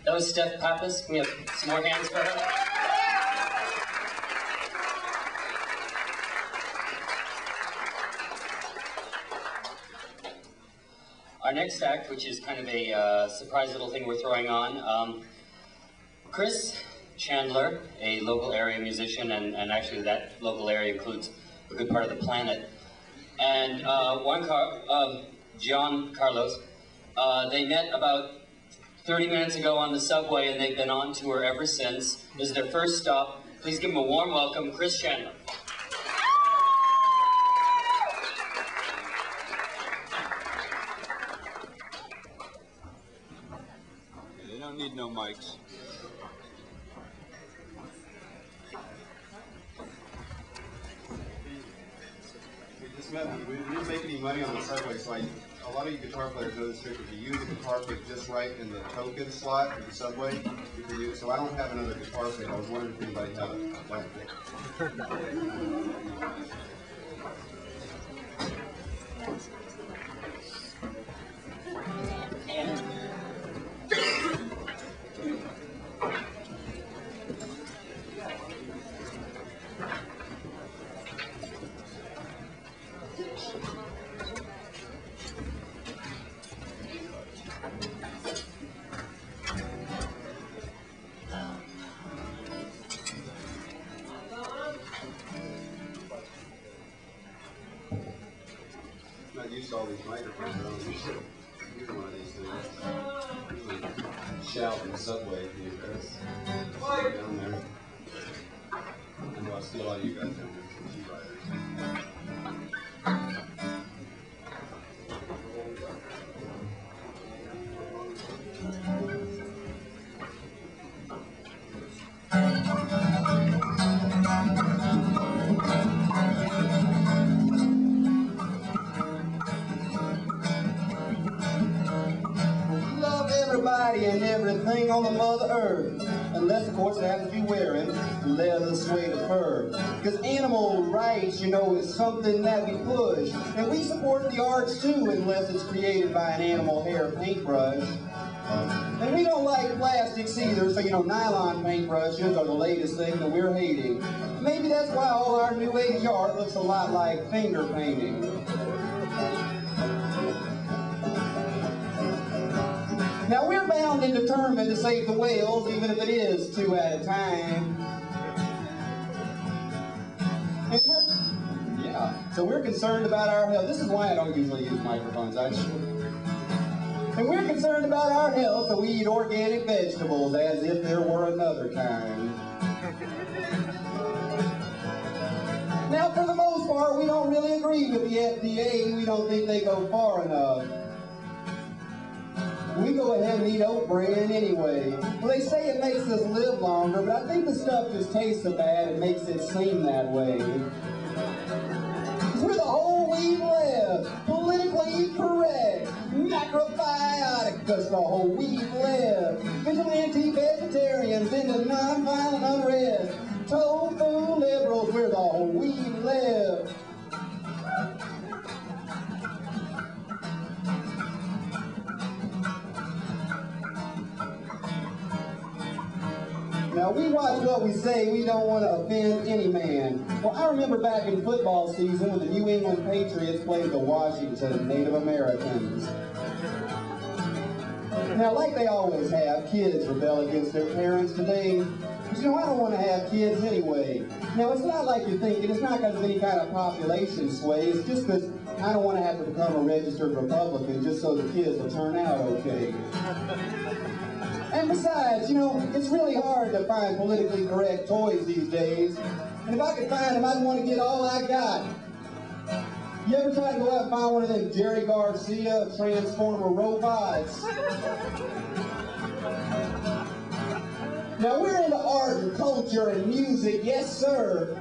That was Steph Pappas. Can we have some more hands for her? Our next act, which is kind of a surprise little thing we're throwing on, Chris Chandler, a local area musician, and actually that local area includes a good part of the planet, and Gian, Carlos, they met about 30 minutes ago on the subway, and they've been on tour ever since. This is their first stop. Please give them a warm welcome, Chris Chandler. They don't need no mics. We didn't make any money on the subway, so a lot of you guitar players know this trick. If you use a guitar pick just right in the token slot of the subway, you can use. So I don't have another guitar pick. I was wondering if anybody had a blank pick. Not used to all these microphones. I don't use one of these things. Shout in the subway if you guys down there. I know I see a lot of you guys down there. And everything on the Mother Earth, unless of course it happens to be wearing leather, suede, or fur. Because animal rights, you know, is something that we push, and we support the arts too, unless it's created by an animal hair paintbrush. And we don't like plastics either, so you know, nylon paintbrushes are the latest thing that we're hating. Maybe that's why all our new age art looks a lot like finger painting. Now we're bound and determined to save the whales, even if it is 2 at a time. And so we're concerned about our health. This is why I don't usually use microphones, actually. And we're concerned about our health, so we eat organic vegetables as if there were another kind. Now, for the most part, we don't really agree with the FDA. We don't think they go far enough. We go ahead and eat oat bran anyway. Well, they say it makes us live longer, but I think the stuff just tastes so bad it makes it seem that way. We're the whole wheat left, politically correct, macrobiotic, just the whole wheat left. Vigilante vegetarians into non-violent unrest, tofu liberals, we're the whole wheat left. Now, we watch what we say. We don't want to offend any man. Well, I remember back in football season when the New England Patriots played the Washington Native Americans. Now, like they always have, kids rebel against their parents today. But, you know, I don't want to have kids anyway. Now, it's not like you're thinking. It's not because of any kind of population sway. It's just because I don't want to have to become a registered Republican just so the kids will turn out okay. And besides, you know, it's really hard to find politically correct toys these days. And if I could find them, I'd want to get all I got. You ever try to go out and find one of them Jerry Garcia Transformer robots? Now, we're into art and culture and music, yes sir.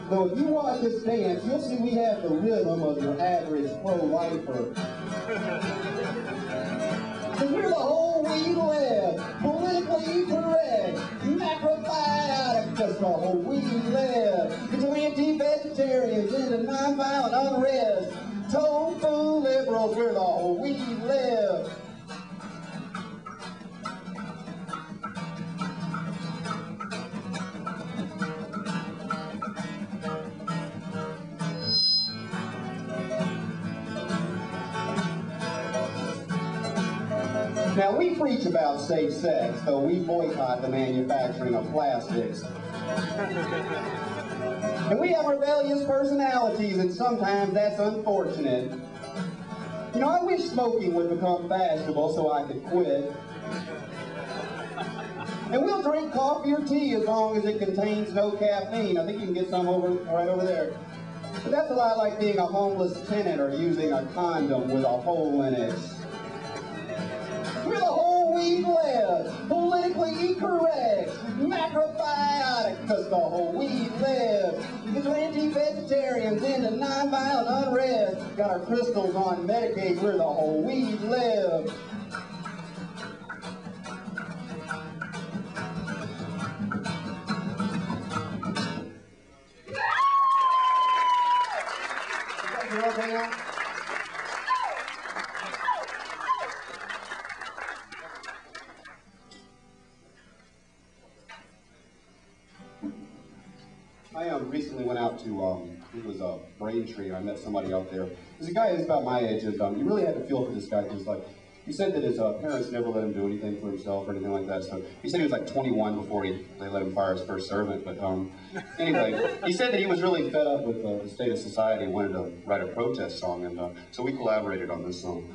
Though if you watch us dance, you'll see we have the rhythm of your average pro-lifer. Cause we're the whole wheat left, politically correct, macrobiotic, just the whole wheat left. Vigilante vegetarians into non-violent unrest, tofu liberals, we're the whole wheat left. Now, we preach about safe sex, though we boycott the manufacturing of plastics. And we have rebellious personalities, and sometimes that's unfortunate. You know, I wish smoking would become fashionable so I could quit. And we'll drink coffee or tea as long as it contains no caffeine. I think you can get some right over there. But that's a lot like being a homeless tenant or using a condom with a hole in it. We're the whole wheat left, politically incorrect, macrobiotic, because the whole wheat left. Vigilante vegetarians into nonviolent unrest. Got our crystals on Medicaid, we're the whole wheat left. I recently went out to, it was a Braintree, and I met somebody out there. There's a guy who's about my age, and you really had to feel for this guy, because like, he said that his parents never let him do anything for himself or anything like that. So he said he was like 21 before they let him fire his first servant. But anyway, he said that he was really fed up with the state of society and wanted to write a protest song, and so we collaborated on this song.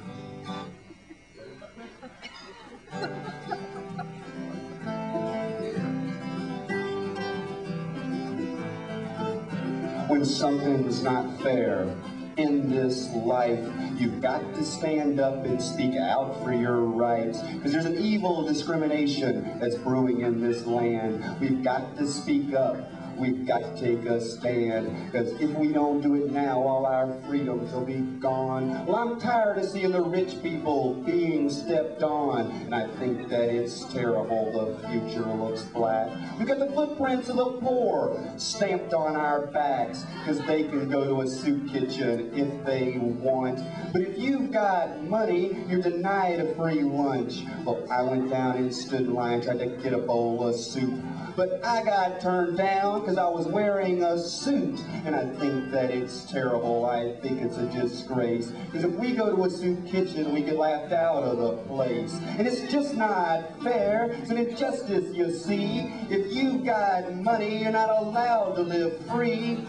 When something's not fair in this life, you've got to stand up and speak out for your rights, because there's an evil discrimination that's brewing in this land. We've got to speak up. We've got to take a stand, because if we don't do it now, all our freedoms will be gone. Well, I'm tired of seeing the rich people being stepped on, and I think that it's terrible. The future looks black. We've got the footprints of the poor stamped on our backs, because they can go to a soup kitchen if they want. But if you've got money, you're denied a free lunch. Well, I went down and stood in line, tried to get a bowl of soup, but I got turned down because I was wearing a suit, and I think that it's terrible. I think it's a disgrace, because if we go to a soup kitchen, we get laughed out of the place, and it's just not fair. It's an injustice, you see. If you've got money, you're not allowed to live free.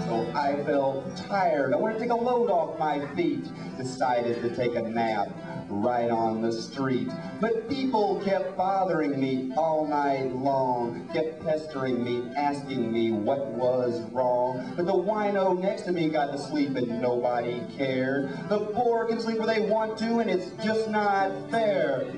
So I felt tired. I wanted to take a load off my feet. Decided to take a nap right on the street. But people kept bothering me all night long, kept pestering me, asking me what was wrong. But the wino next to me got to sleep and nobody cared. The poor can sleep where they want to, and it's just not fair.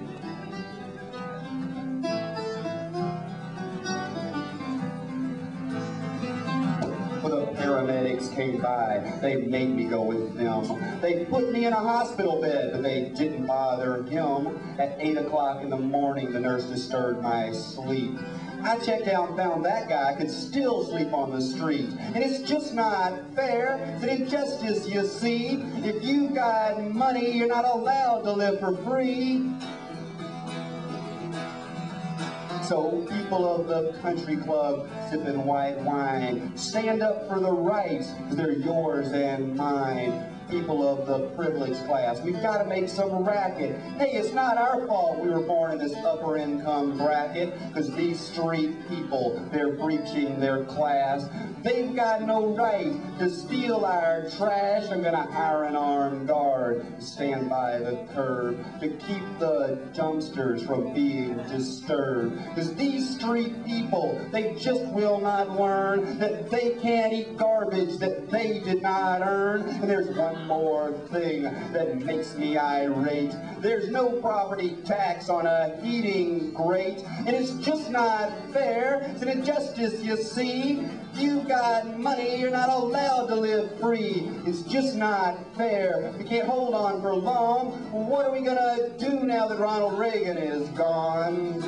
The paramedics came by, they made me go with them. They put me in a hospital bed, but they didn't bother him. At 8 o'clock in the morning, the nurse disturbed my sleep. I checked out and found that guy could still sleep on the street. And it's just not fair. It's an injustice, you see. If you've got money, you're not allowed to live for free. So people of the country club sipping white wine, stand up for the rights, because they're yours and mine. People of the privileged class, we've got to make some racket. Hey, it's not our fault we were born in this upper income bracket, because these street people, they're breaching their class. They've got no right to steal our trash. I'm going to hire an armed guard to stand by the curb to keep the dumpsters from being disturbed. Because these street people, they just will not learn that they can't eat garbage that they did not earn. And there's one more thing that makes me irate. There's no property tax on a heating grate, and it's just not fair. It's an injustice, you see. You've got money, you're not allowed to live free. It's just not fair. We can't hold on for long. What are we gonna do now that Ronald Reagan is gone?